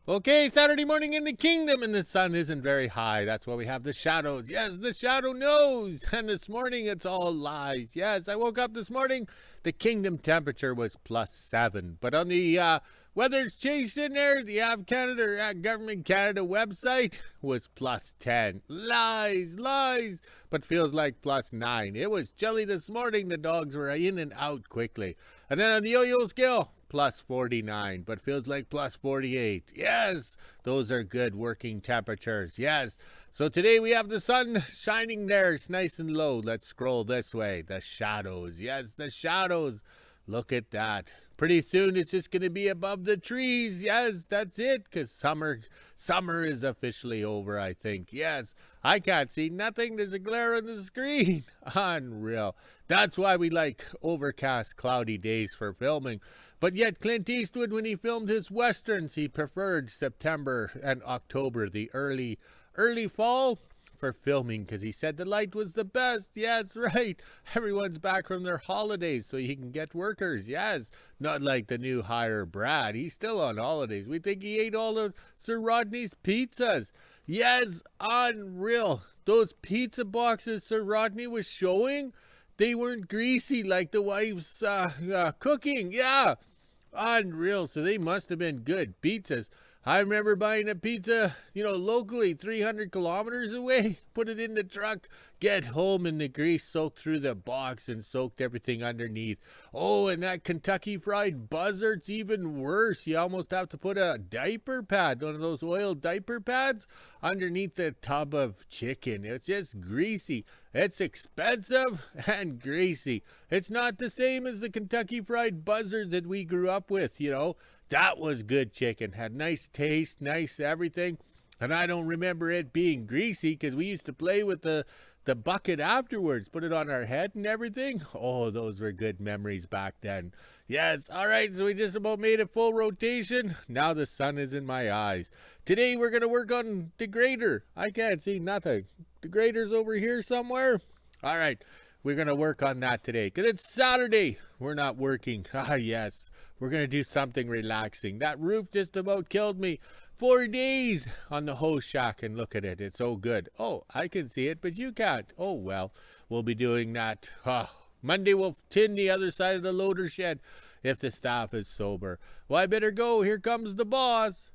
Okay, Saturday morning in the kingdom, and the sun isn't very high. That's why we have the shadows. Yes, the shadow knows. And this morning, it's all lies. Yes, I woke up this morning. The kingdom temperature was +7. But on the weather's changed in there. The Government Canada website was +10. Lies, lies. But feels like +9. It was chilly this morning. The dogs were in and out quickly. And then on the yo-yo scale, +49, but feels like +48. Yes, those are good working temperatures. Yes. So today we have the sun shining there. It's nice and low. Let's scroll this way. The shadows. Yes, the shadows. Look at that. Pretty soon it's just going to be above the trees. Yes, that's it, because summer is officially over, I think. Yes, I can't see nothing. There's a glare on the screen. Unreal. That's why we like overcast, cloudy days for filming. But yet Clint Eastwood, when he filmed his westerns, he preferred September and October, the early fall, for filming, because he said the light was the best. Yeah, that's right. Everyone's back from their holidays, so he can get workers. Yes, not like the new hire Brad. He's still on holidays. We think he ate all of Sir Rodney's pizzas. Yes, unreal. Those pizza boxes Sir Rodney was showing, they weren't greasy like the wife's cooking. Yeah, unreal. So they must have been good pizzas. I remember buying a pizza, locally 300 kilometers away, put it in the truck, get home, and the grease soaked through the box and soaked everything underneath. Oh, and that Kentucky Fried Buzzard's even worse. You almost have to put a diaper pad, one of those oil diaper pads, underneath the tub of chicken. It's just greasy. It's expensive and greasy. It's not the same as the Kentucky Fried Buzzard that we grew up with, That was good chicken. Had nice taste, nice everything. And I don't remember it being greasy because we used to play with the bucket afterwards, put it on our head and everything. Oh, those were good memories back then. Yes, all right, so we just about made a full rotation. Now the sun is in my eyes. Today we're going to work on the grader. I can't see nothing. The grader's over here somewhere. All right, we're going to work on that today because it's Saturday. We're not working. Ah, yes. We're going to do something relaxing. That roof just about killed me. 4 days on the hose shack, and look at it. It's so good. Oh, I can see it, but you can't. Oh, well, we'll be doing that. Monday we'll tin the other side of the loader shed if the staff is sober. Well, I better go. Here comes the boss.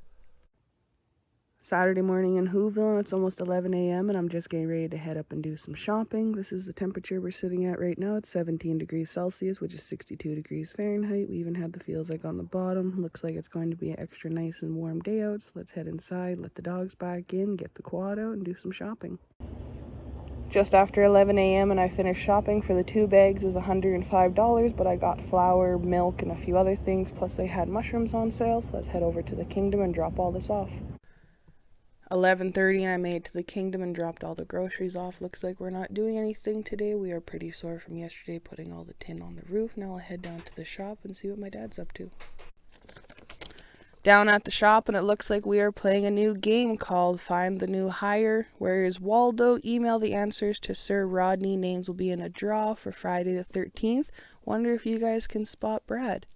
Saturday morning in WHO-ville, and it's almost 11 a.m. and I'm just getting ready to head up and do some shopping. This is the temperature we're sitting at right now. It's 17 degrees Celsius, which is 62 degrees Fahrenheit. We even have the feels like on the bottom. Looks like it's going to be an extra nice and warm day out. So let's head inside, let the dogs back in, get the quad out, and do some shopping. Just after 11 a.m. and I finished shopping. For the 2 bags is $105, but I got flour, milk, and a few other things. Plus they had mushrooms on sale. So let's head over to the Kingdom and drop all this off. 11:30 and I made it to the Kingdom and dropped all the groceries off. Looks like we're not doing anything today. We are pretty sore from yesterday putting all the tin on the roof. Now I'll head down to the shop and see what my dad's up to. Down at the shop, and it looks like we are playing a new game called Find the New Hire. Where is Waldo? Email the answers to Sir Rodney. Names will be in a draw for Friday the 13th. Wonder if you guys can spot Brad.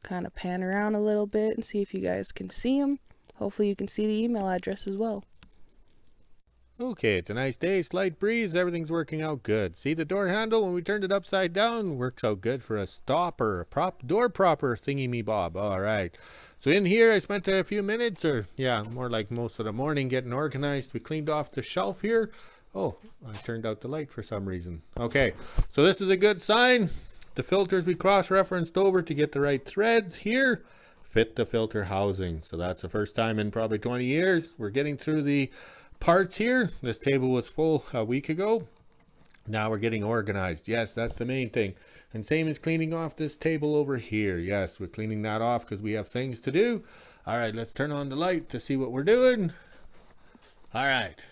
Kind of pan around a little bit and see if you guys can see him. Hopefully you can see the email address as well. Okay, it's a nice day, slight breeze, everything's working out good. See the door handle, when we turned it upside down, works out good for a stopper, door propper thingy-me-bob. All right, so in here I spent a few minutes, more like most of the morning, getting organized. We cleaned off the shelf here. Oh, I turned out the light for some reason. Okay, so this is a good sign. The filters we cross-referenced over to get the right threads here. Fit the filter housing. So that's the first time in probably 20 years. We're getting through the parts here. This table was full a week ago. Now we're getting organized. Yes, that's the main thing. And same as cleaning off this table over here. Yes, we're cleaning that off because we have things to do. All right, let's turn on the light to see what we're doing. All right.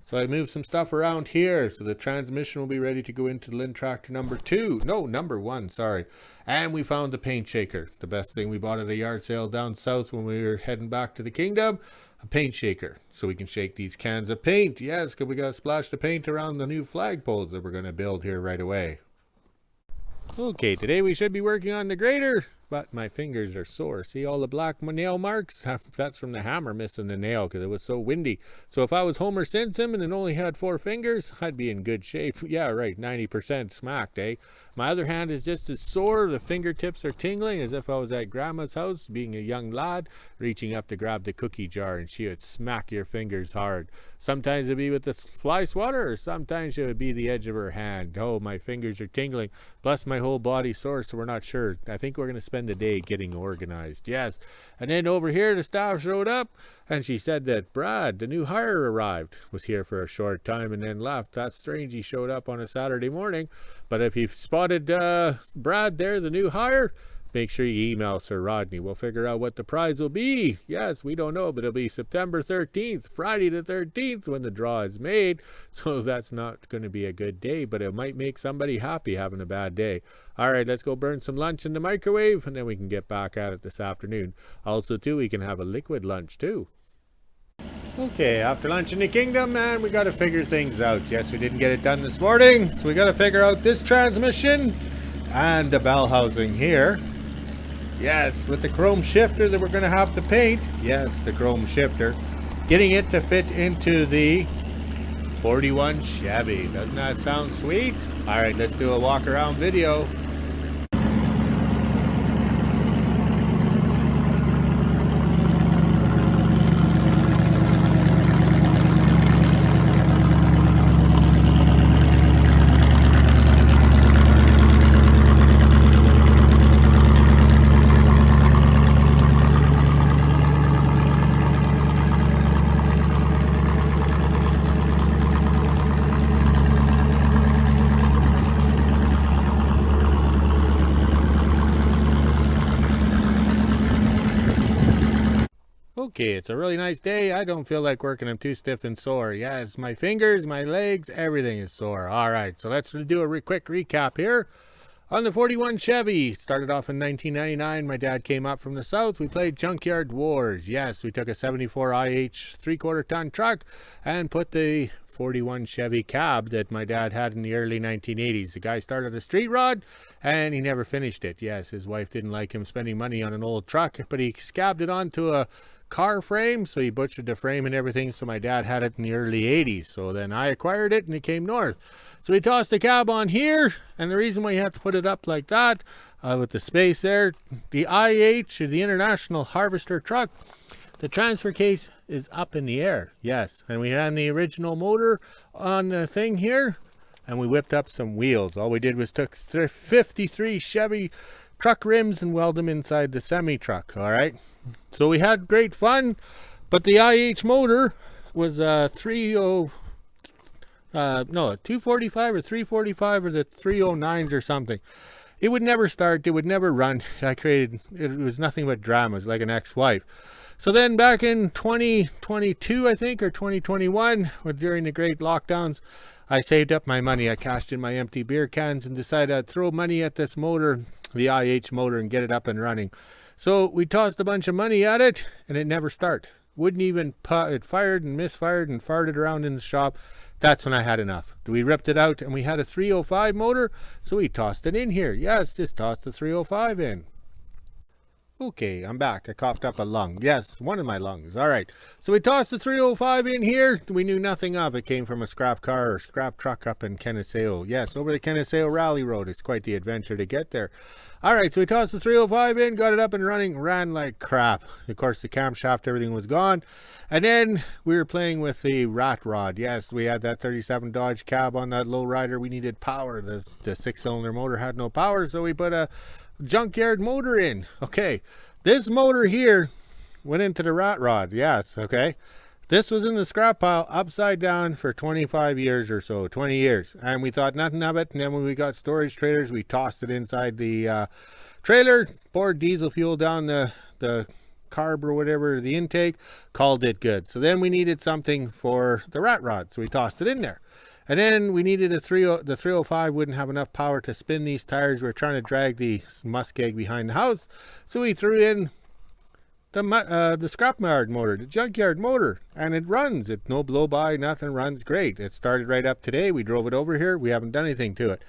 So I moved some stuff around here. So the transmission will be ready to go into the Lynn tractor number 1, sorry. And we found the paint shaker. The best thing we bought at a yard sale down south when we were heading back to the kingdom. A paint shaker. So we can shake these cans of paint. Yes, because we got to splash the paint around the new flagpoles that we're going to build here right away. Okay, today we should be working on the grader. but my fingers are sore. See all the black nail marks? That's from the hammer missing the nail because it was so windy. So if I was Homer Simpson and only had 4 fingers, I'd be in good shape. Yeah, right, 90% smacked, eh? My other hand is just as sore. The fingertips are tingling as if I was at Grandma's house, being a young lad, reaching up to grab the cookie jar, and she would smack your fingers hard. Sometimes it'd be with the fly swatter, or sometimes it would be the edge of her hand. Oh, my fingers are tingling. Plus my whole body sore, so we're not sure. I think we're going to spend the day getting organized. Yes. And then over here, the staff showed up, and she said that Brad, the new hire, arrived, was here for a short time and then left. That's strange. He showed up on a Saturday morning. But if you've spotted Brad there, the new hire, make sure you email Sir Rodney. We'll figure out what the prize will be. Yes, we don't know, but it'll be September 13th, Friday the 13th, when the draw is made. So that's not going to be a good day, but it might make somebody happy having a bad day. All right, let's go burn some lunch in the microwave, and then we can get back at it this afternoon. Also, too, we can have a liquid lunch, too. Okay, after lunch in the kingdom, man, we got to figure things out. Yes, we didn't get it done this morning, so we got to figure out this transmission and the bell housing here. Yes, with the chrome shifter that we're going to have to paint. Yes, the chrome shifter. Getting it to fit into the 41 Chevy. Doesn't that sound sweet? All right, let's do a walk around video. Okay, it's a really nice day. I don't feel like working. I'm too stiff and sore. Yes, my fingers, my legs, everything is sore. All right, so let's do a quick recap here. On the 41 Chevy, started off in 1999. My dad came up from the south. We played Junkyard Wars. Yes, we took a 74 IH 3/4 ton truck and put the 41 Chevy cab that my dad had in the early 1980s. The guy started a street rod and he never finished it. Yes, his wife didn't like him spending money on an old truck, but he scabbed it onto a car frame, so he butchered the frame and everything, so my dad had it in the early 80s. So then I acquired it and it came north. So we tossed the cab on here, and the reason why you have to put it up like that, with the space there, the IH, or the International Harvester truck, the transfer case is up in the air. Yes, and we had the original motor on the thing here, and we whipped up some wheels. All we did was took 53 Chevy truck rims and weld them inside the semi truck. All right, so we had great fun, but the IH motor was a 245 or 345 or the 309s or something. It would never start, it would never run. It was nothing but dramas, like an ex-wife. So then back in 2022, I think, or 2021, during the great lockdowns, I saved up my money. I cashed in my empty beer cans and decided I'd throw money at this motor, the IH motor, and get it up and running. So we tossed a bunch of money at it and it never started. Wouldn't even it fired and misfired and farted around in the shop. That's when I had enough. We ripped it out and we had a 305 motor, so we tossed it in here. Yes, just tossed the 305 in. Okay, I'm back. I coughed up a lung. Yes, one of my lungs. All right. So we tossed the 305 in here. We knew nothing of it. Came from a scrap car or scrap truck up in Kennesaw. Yes, over the Kennesaw Rally Road. It's quite the adventure to get there. All right, so we tossed the 305 in, got it up and running, ran like crap. Of course, the camshaft, everything was gone. And then we were playing with the rat rod. Yes, we had that 37 Dodge cab on that lowrider. We needed power. The 6-cylinder motor had no power, so we put a junkyard motor in. Okay, this motor here went into the rat rod. Yes, okay. This was in the scrap pile upside down for 25 years or so, 20 years. And we thought nothing of it. And then when we got storage trailers, we tossed it inside the trailer, poured diesel fuel down the carb or whatever, the intake, called it good. So then we needed something for the rat rod, so we tossed it in there. And then we needed the 305 wouldn't have enough power to spin these tires. We were trying to drag the muskeg behind the house, so we threw in the scrapyard motor, the junkyard motor, and it runs. It's no blow by, nothing, runs great. It started right up today. We drove it over here. We haven't done anything to it.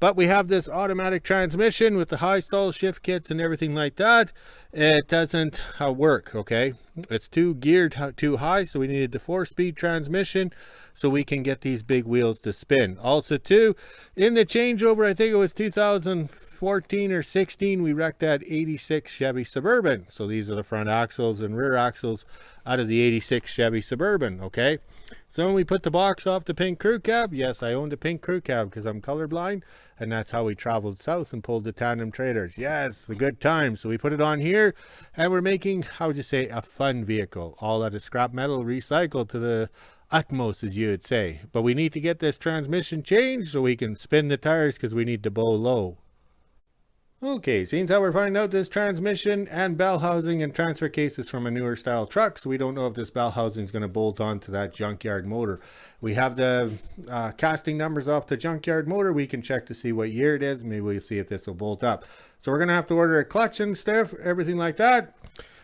But we have this automatic transmission with the high stall shift kits and everything like that. It doesn't work, okay? It's too geared too high, so we needed the 4-speed transmission so we can get these big wheels to spin. Also too, in the changeover, I think it was 2014 or 16, we wrecked that 86 Chevy Suburban. So these are the front axles and rear axles out of the 86 Chevy Suburban, okay? So when we put the box off the pink crew cab, yes, I owned a pink crew cab because I'm colorblind, and that's how we traveled south and pulled the tandem trailers. Yes, the good times. So we put it on here, and we're making, how would you say, a fun vehicle, all out of scrap metal, recycled to the utmost, as you would say. But we need to get this transmission changed so we can spin the tires because we need to bow low. Okay, seeing how we're finding out this transmission and bell housing and transfer cases from a newer style truck, so we don't know if this bell housing is going to bolt onto that junkyard motor. We have the casting numbers off the junkyard motor. We can check to see what year it is. Maybe we'll see if this will bolt up. So we're going to have to order a clutch and stuff, everything like that.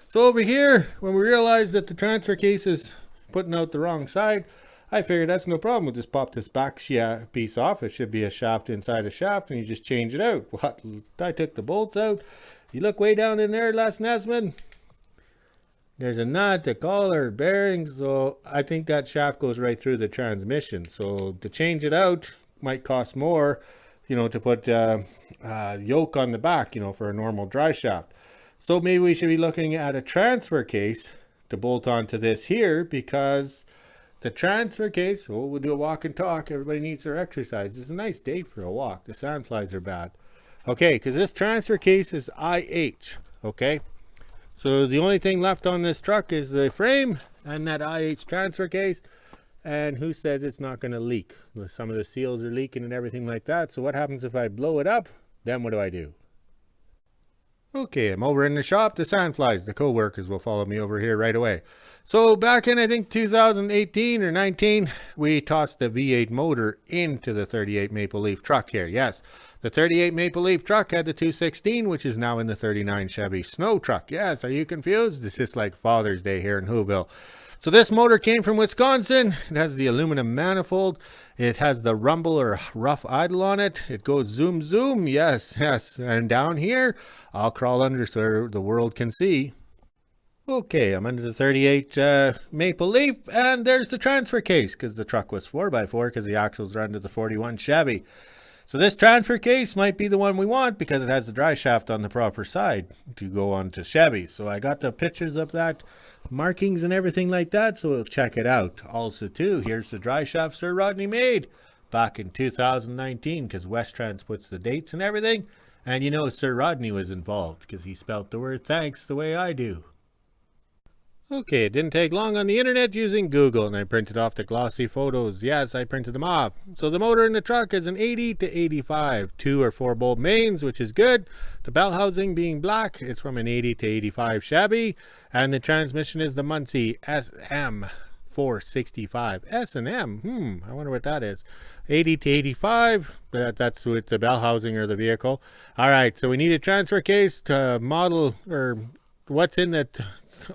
So over here, when we realized that the transfer case is putting out the wrong side, I figured that's no problem. We'll just pop this back piece off. It should be a shaft inside a shaft, and you just change it out. What? I took the bolts out. You look way down in there, Les Nesman. There's a nut, a collar, bearings. So I think that shaft goes right through the transmission. So to change it out might cost more, you know, to put yoke on the back, you know, for a normal dry shaft. So maybe we should be looking at a transfer case to bolt onto this here, because the transfer case, oh, we'll do a walk and talk. Everybody needs their exercise. It's a nice day for a walk. The sandflies are bad. Okay, because this transfer case is IH, okay? So the only thing left on this truck is the frame and that IH transfer case. And who says it's not going to leak? Some of the seals are leaking and everything like that. So what happens if I blow it up? Then what do I do? Okay, I'm over in the shop. The sandflies, the co-workers will follow me over here right away. So back in, I think, 2018 or 19, we tossed the V8 motor into the 38 Maple Leaf truck here. Yes, the 38 Maple Leaf truck had the 216, which is now in the 39 Chevy Snow truck. Yes, are you confused? This is like Father's Day here in WHO-ville. So this motor came from Wisconsin. It has the aluminum manifold. It has the rumble or rough idle on it. It goes zoom, zoom. Yes, yes. And down here, I'll crawl under so the world can see. Okay, I'm under the 38 Maple Leaf, and there's the transfer case because the truck was 4x4 because the axles are under the 41 Chevy. So this transfer case might be the one we want because it has the dry shaft on the proper side to go on to Chevy. So I got the pictures of that, markings and everything like that, so we'll check it out. Also too, here's the dry shaft Sir Rodney made back in 2019 because West Trans puts the dates and everything. And you know Sir Rodney was involved because he spelt the word thanks the way I do. Okay, it didn't take long on the internet using Google, and I printed off the glossy photos. Yes, I printed them off. So the motor in the truck is an 80 to 85, 2 or 4 bolt mains, which is good. The bell housing being black, it's from an 80 to 85 Chevy, and the transmission is the Muncie SM 465. S&M, I wonder what that is. 80 to 85, that's with the bell housing or the vehicle. All right, so we need a transfer case to model, or what's in the...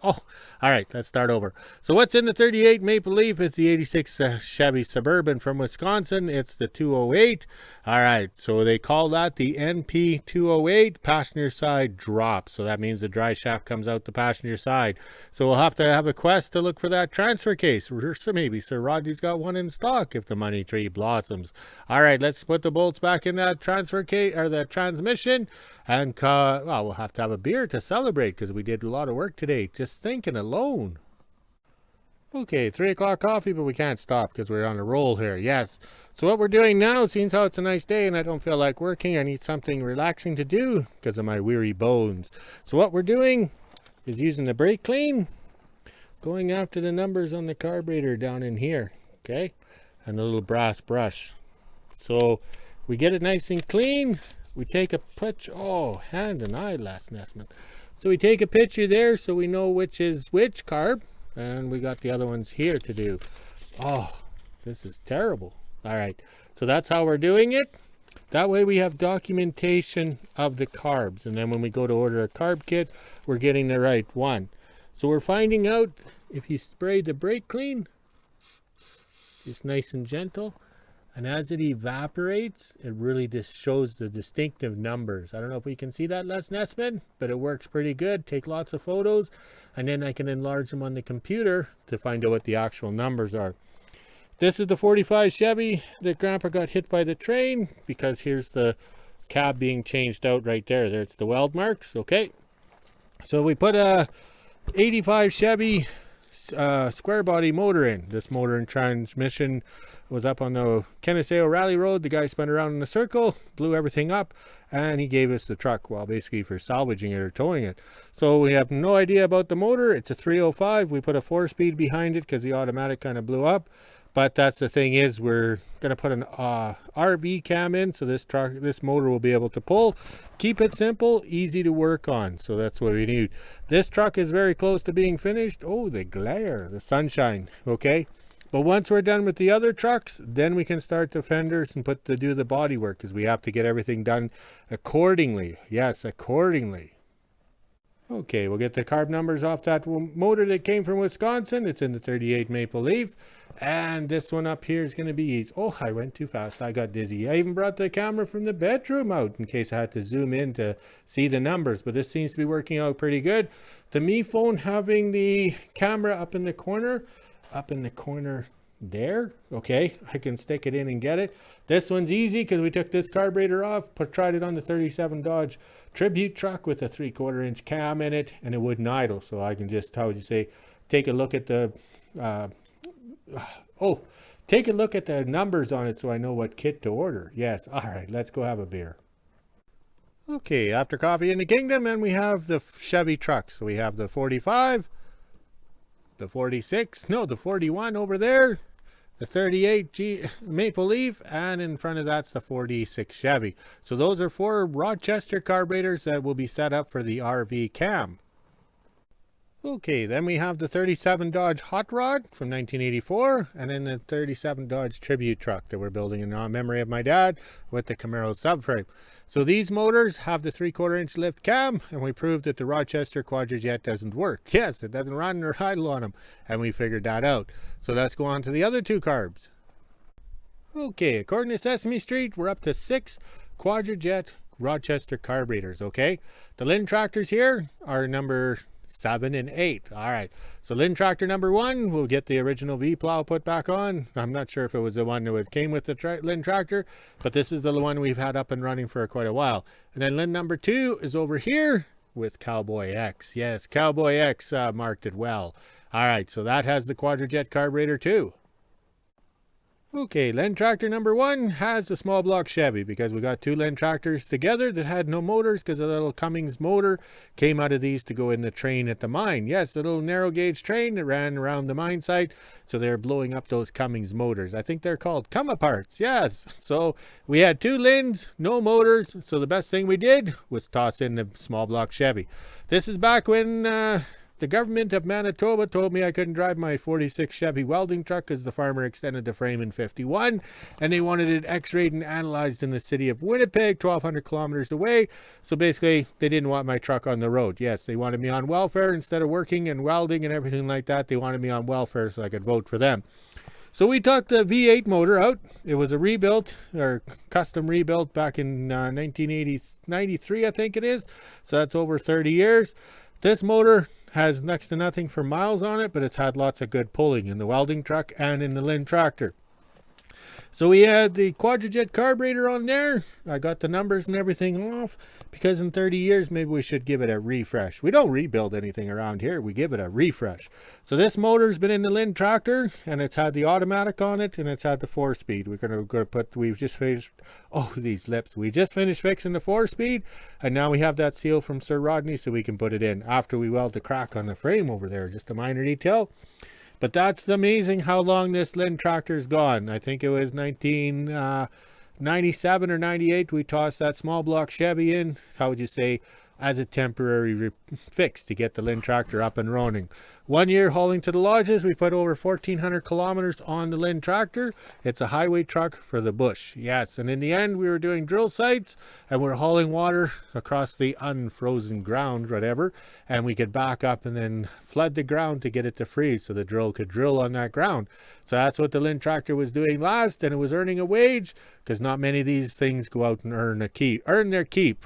Oh, all right, let's start over. So what's in the 38 Maple Leaf is the 86 Chevy Suburban from Wisconsin. It's the 208. All right, so they call that the NP 208 passenger side drop. So that means the dry shaft comes out the passenger side. So we'll have to have a quest to look for that transfer case. So maybe Sir Rodney's got one in stock if the money tree blossoms. All right, let's put the bolts back in that transfer case or the transmission. And well, we'll have to have a beer to celebrate because we did a lot of work today. Just thinking alone. Okay, 3 o'clock coffee, but we can't stop because we're on a roll here. Yes. So what we're doing now, seeing how it's a nice day and I don't feel like working, I need something relaxing to do because of my weary bones. So what we're doing is using the brake clean, going after the numbers on the carburetor down in here, okay? And the little brass brush. So we get it nice and clean. We take a picture, hand and eye, Les Nesman. So we take a picture there so we know which is which carb. And we got the other ones here to do. Oh, this is terrible. All right, so that's how we're doing it. That way we have documentation of the carbs. And then when we go to order a carb kit, we're getting the right one. So we're finding out if you spray the brake clean, just nice and gentle, And as it evaporates, it really just shows the distinctive numbers. I don't know if we can see that, Les Nessman, but it works pretty good. Take lots of photos, and then I can enlarge them on the computer to find out what the actual numbers are. This is the 45 Chevy that Grandpa got hit by the train, because here's the cab being changed out right there. There's the weld marks, okay? So we put a 85 Chevy square body motor in. This motor and transmission was up on the Kennesaw Rally Road. The guy spun around in a circle, blew everything up, and he gave us the truck, well, basically for salvaging it or towing it. So we have no idea about the motor. It's a 305. We put a 4-speed behind it because the automatic kind of blew up. But that's the thing, is we're going to put an RV cam in, so this motor will be able to pull. Keep it simple, easy to work on. So that's what we need. This truck is very close to being finished. Oh, the glare, the sunshine. Okay. But once we're done with the other trucks, then we can start the fenders and do the body work, because we have to get everything done accordingly. Yes, accordingly. Okay, we'll get the carb numbers off that motor that came from Wisconsin. It's in the 38 Maple Leaf. And this one up here is going to be easy. Oh, I went too fast. I got dizzy. I even brought the camera from the bedroom out in case I had to zoom in to see the numbers. But this seems to be working out pretty good. The Mi phone having the camera up in the corner there. Okay, I can stick it in and get it. This one's easy because we took this carburetor off, tried it on the 37 Dodge Tribute truck with a 3/4 inch cam in it, and it wouldn't idle. So I can just, how would you say, take a look at the take a look at the numbers on it so I know what kit to order. Yes, all right, let's go have a beer. Okay, after coffee in the kingdom, and we have the Chevy truck. So we have the 45, the 46, no, the 41 over there, the 38 Maple Leaf, and in front of that's the 46 Chevy. So those are 4 Rochester carburetors that will be set up for the RV cam. Okay, then we have the 37 Dodge Hot Rod from 1984, and then the 37 Dodge Tribute truck that we're building in memory of my dad with the Camaro subframe. So these motors have the 3/4 inch lift cam, and we proved that the Rochester Quadrajet doesn't work. Yes, it doesn't run or idle on them, and we figured that out. So let's go on to the other 2 carbs. Okay, according to Sesame Street, we're up to 6 Quadrajet Rochester carburetors, okay? The Lynn tractors here are number 7 and 8. All right, so Lynn tractor number 1, we'll get the original V plow put back on. I'm not sure if it was the one that came with the Lynn tractor, but this is the one we've had up and running for quite a while. And then Lynn number 2 is over here with Cowboy X. Yes, Cowboy X marked it well. All right, so that has the Quadrajet carburetor too. Okay, Lynn tractor number 1 has a small block Chevy, because we got 2 Lynn tractors together that had no motors, because a little Cummins motor came out of these to go in the train at the mine. Yes, the little narrow gauge train that ran around the mine site, so they're blowing up those Cummins motors. I think they're called Parts. Yes, so we had 2 Lynn's, no motors, so the best thing we did was toss in the small block Chevy. This is back when the government of Manitoba told me I couldn't drive my 46 Chevy welding truck because the farmer extended the frame in 51, and they wanted it x-rayed and analyzed in the city of Winnipeg, 1,200 kilometers away. So basically, they didn't want my truck on the road. Yes, they wanted me on welfare instead of working and welding and everything like that. They wanted me on welfare so I could vote for them. So we took the V8 motor out. It was a rebuilt or custom rebuilt back in 1993, I think it is. So that's over 30 years. This motor has next to nothing for miles on it, but it's had lots of good pulling in the welding truck and in the Lynn tractor. So we had the Quadrajet carburetor on there. I got the numbers and everything off, because in 30 years, maybe we should give it a refresh. We don't rebuild anything around here. We give it a refresh. So this motor's been in the Lynn tractor, and it's had the automatic on it, and it's had the 4-speed. We're going to put, we've just finished, oh, these lips. We just finished fixing the 4-speed, and now we have that seal from Sir Rodney, so we can put it in after we weld the crack on the frame over there. Just a minor detail. But that's amazing how long this Lynn tractor's gone. I think it was 1997 or 98 we tossed that small block Chevy in. How would you say? as a temporary fix to get the Lynn tractor up and running. 1 year hauling to the lodges, we put over 1,400 kilometers on the Lynn tractor. It's a highway truck for the bush. Yes, and in the end, we were doing drill sites and we're hauling water across the unfrozen ground, whatever, and we could back up and then flood the ground to get it to freeze so the drill could drill on that ground. So that's what the Lynn tractor was doing last, and it was earning a wage because not many of these things go out and earn their keep.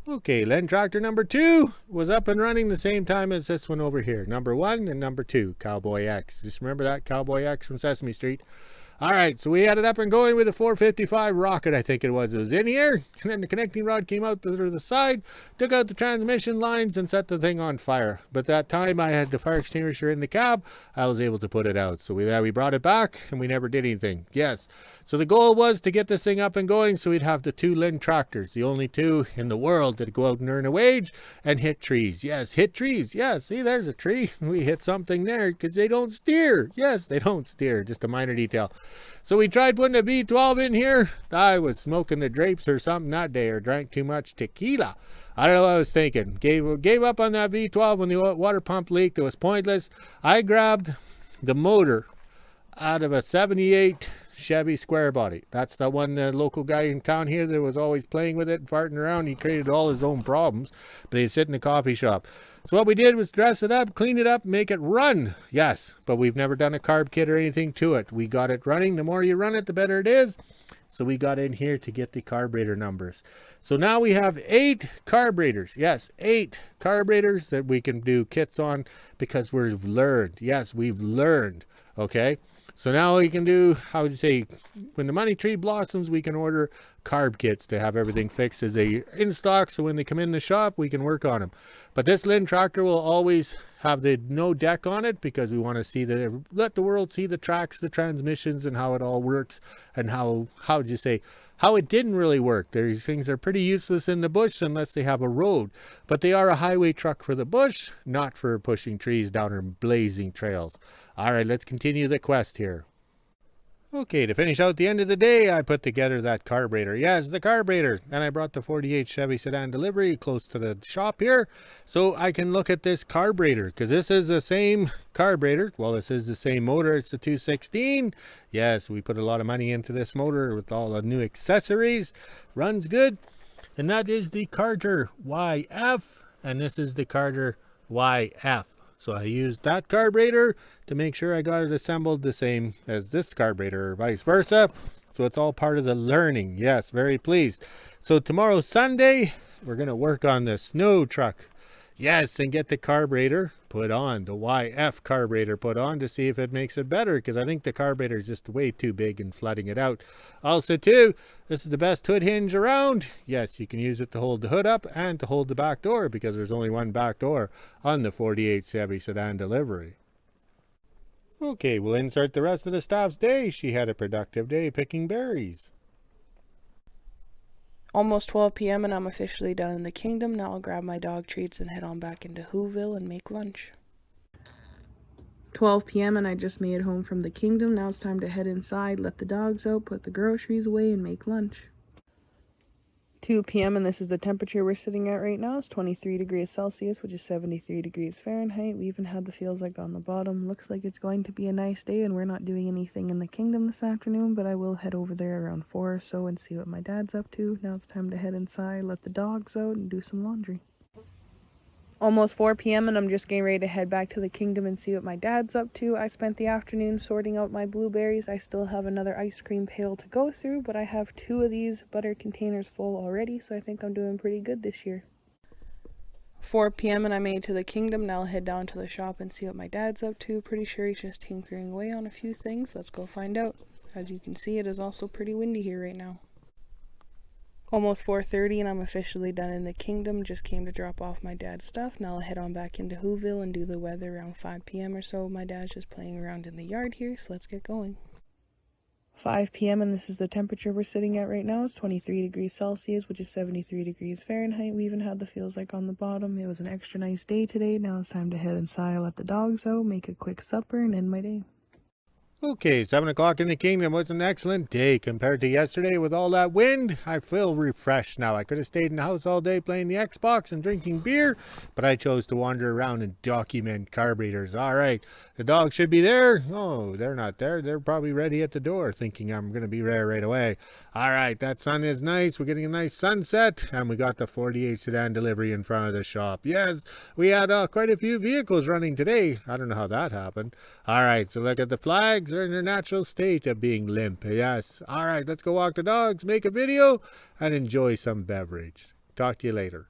Okay, Lynn tractor number 2 was up and running the same time as this one over here. Number 1 and number 2, Cowboy X. Just remember that Cowboy X from Sesame Street. All right, so we had it up and going with a 455 rocket, I think it was. It was in here, and then the connecting rod came out to the side, took out the transmission lines, and set the thing on fire. But that time I had the fire extinguisher in the cab, I was able to put it out. So we brought it back, and we never did anything. Yes, so the goal was to get this thing up and going so we'd have the 2 Lynn tractors, the only 2 in the world that go out and earn a wage and hit trees. Yes, hit trees. Yes, see, there's a tree. We hit something there because they don't steer. Yes, they don't steer. Just a minor detail. So we tried putting a V12 in here. I was smoking the drapes or something that day, or drank too much tequila. I don't know what I was thinking. Gave up on that V12 when the water pump leaked. It was pointless. I grabbed the motor out of a 78 Chevy square body. That's the one local guy in town here that was always playing with it and farting around. He created all his own problems, but he'd sit in the coffee shop. So what we did was dress it up, clean it up, make it run. Yes, but we've never done a carb kit or anything to it. We got it running. The more you run it, the better it is. So we got in here to get the carburetor numbers. So now we have 8 carburetors. Yes, 8 carburetors that we can do kits on because we've learned. Yes, we've learned. Okay. So now we can do, how would you say, when the money tree blossoms, we can order carb kits to have everything fixed as they in stock. So when they come in the shop, we can work on them. But this Lynn tractor will always have the no deck on it because we want to see let the world see the tracks, the transmissions, and how it all works, and how would you say, how it didn't really work. These things are pretty useless in the bush unless they have a road. But they are a highway truck for the bush, not for pushing trees down or blazing trails. All right, let's continue the quest here. Okay, to finish out the end of the day, I put together that carburetor. Yes, the carburetor. And I brought the 48 Chevy sedan delivery close to the shop here so I can look at this carburetor, because this is the same carburetor. Well, this is the same motor. It's the 216. Yes, we put a lot of money into this motor with all the new accessories. Runs good. And that is the Carter YF, and this is the Carter YF. So I used that carburetor to make sure I got it assembled the same as this carburetor or vice versa. So it's all part of the learning. Yes, very pleased. So tomorrow, Sunday, we're going to work on the snow truck. Yes, and get the carburetor put on, the YF carburetor put on to see if it makes it better, because I think the carburetor is just way too big and flooding it out. Also too, this is the best hood hinge around. Yes, you can use it to hold the hood up and to hold the back door, because there's only one back door on the 48 Chevy sedan delivery. Okay, we'll insert the rest of the staff's day. She had a productive day picking berries. Almost 12 p.m. and I'm officially done in the kingdom. Now I'll grab my dog treats and head on back into WHO-ville and make lunch. 12 p.m. and I just made it home from the kingdom. Now it's time to head inside, let the dogs out, put the groceries away, and make lunch. 2 p.m. and this is the temperature we're sitting at right now. It's 23 degrees Celsius, which is 73 degrees Fahrenheit. We even had the feels like on the bottom. Looks like it's going to be a nice day, and we're not doing anything in the kingdom this afternoon, but I will head over there around 4 or so and see what my dad's up to. Now it's time to head inside, let the dogs out, and do some laundry. Almost 4 p.m. and I'm just getting ready to head back to the kingdom and see what my dad's up to. I spent the afternoon sorting out my blueberries. I still have another ice cream pail to go through, but I have 2 of these butter containers full already, so I think I'm doing pretty good this year. 4 p.m. and I made it to the kingdom. Now I'll head down to the shop and see what my dad's up to. Pretty sure he's just tinkering away on a few things. Let's go find out. As you can see, it is also pretty windy here right now. Almost 4:30 and I'm officially done in the kingdom. Just came to drop off my dad's stuff. Now I'll head on back into WHO-ville and do the weather around 5 p.m. or so. My dad's just playing around in the yard here, so let's get going. 5 p.m. and this is the temperature we're sitting at right now. It's 23 degrees Celsius, which is 73 degrees Fahrenheit. We even had the feels like on the bottom. It was an extra nice day today. Now it's time to head inside, let the dogs out, make a quick supper, and end my day. Okay, 7 o'clock in the kingdom was an excellent day compared to yesterday with all that wind. I feel refreshed now. I could have stayed in the house all day playing the Xbox and drinking beer, but I chose to wander around and document carburetors. All right, the dogs should be there. Oh, they're not there. They're probably ready at the door thinking I'm going to be there right away. All right, that sun is nice. We're getting a nice sunset, and we got the 48 sedan delivery in front of the shop. Yes, we had quite a few vehicles running today. I don't know how that happened. All right, so look at the flags. They're in their natural state of being limp. Yes. All right, let's go walk the dogs, make a video, and enjoy some beverage. Talk to you later.